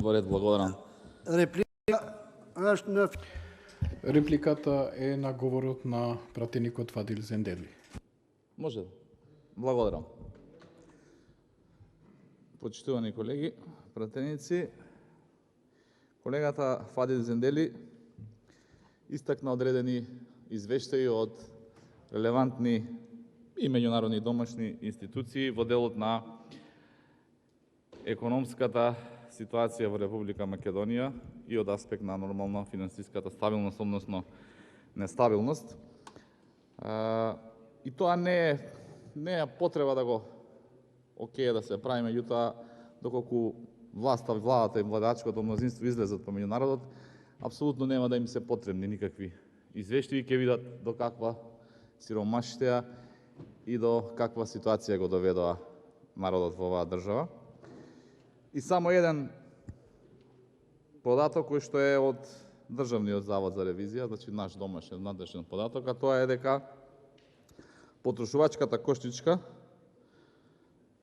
во ред, благодарам. Репликата е на говорот на пратеникот Фадил Зендели. Може. Благодарам. Почитувани колеги, пратеници, колегата Фадил Зендели истакна одредени извештаи од релевантни и меѓународни домашни институции во делот на економската ситуација во Република Македонија и од аспект на нормална финансиската стабилност, односно нестабилност. И тоа не е потреба да го да се прави, меѓутоа, доколку владата и владачкото мнозинство излезат по меѓународот, апсолутно нема да им се потребни никакви извештаи, ќе видат до каква сиромаштија и до каква ситуација го доведоа народот во оваа држава. И само еден податок кој што е од Државниот завод за ревизија, значи наш домашен надежен податок, а тоа е дека потрошувачката кошничка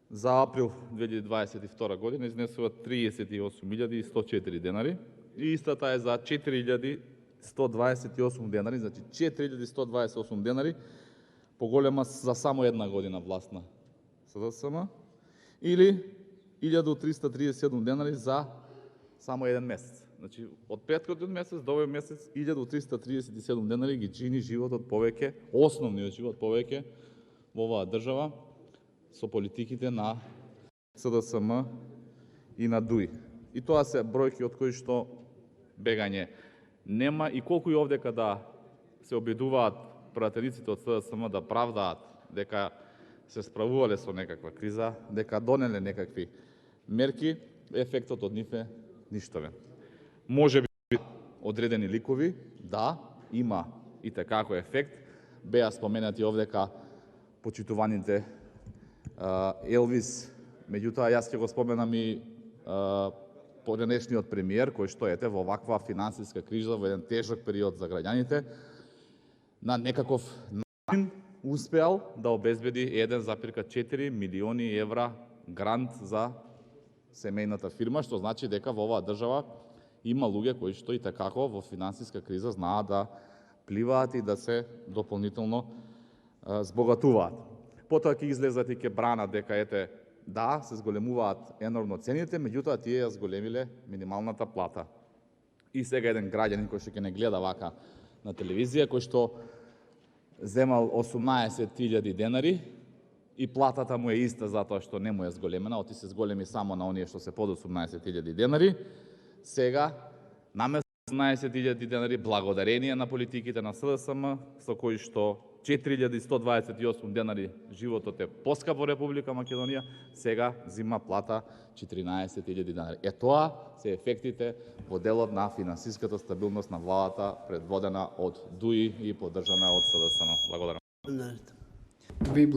за април 2022 година изнесува 38.104 денари и истата е за 4.128 денари, значи 4.128 денари поголема за само една година власт на СДСМ или 1.337 денари за само еден месец. Значи, од претходниот месец до овој месец 1.337 денари ги чини животот повеќе, основниот живот повеќе во оваа држава со политиките на СДСМ и на ДУИ. И тоа се бројки од кои што бегање нема и колку и овдека да се обидуваат пратениците од СДСМ да правдаат дека се справувале со некаква криза, дека донеле некакви мерки, ефектот од нив е ништовен. Може би одредени ликови, да, има и такако ефект. Беа споменати овдека почитуваните Елвис, меѓутоа јас ќе го споменам и поденешниот премиер, кој што ете во ваква финансиска криза, во еден тежок период за граѓаните, на некаков начин успеал да обезбеди 1,4 милиони евра грант за семејната фирма, што значи дека во оваа држава има луѓе кои што и такако во финансиска криза знаат да пливаат и да се дополнително збогатуваат. Потоа ќе излезат и ќе бранат дека ете да, се зголемуваат енормно цените, меѓутоа тие ја зголемиле минималната плата. И сега еден граѓанин кој што ќе не гледа вака на телевизија, кој што земал 18.000 денари и платата му е иста затоа што не му е зголемена, оти се зголеми само на оние што се под 18.000 денари, сега наместо 18.000 денари благодарение на политиките на СДСМ, со кои што 4.128 денари животот е поскап во Република Македонија, сега зима плата 14.000 денари. Тоа се ефектите во делот на финансиската стабилност на владата предводена од ДУИ и поддржана од СДСМ. Благодарам.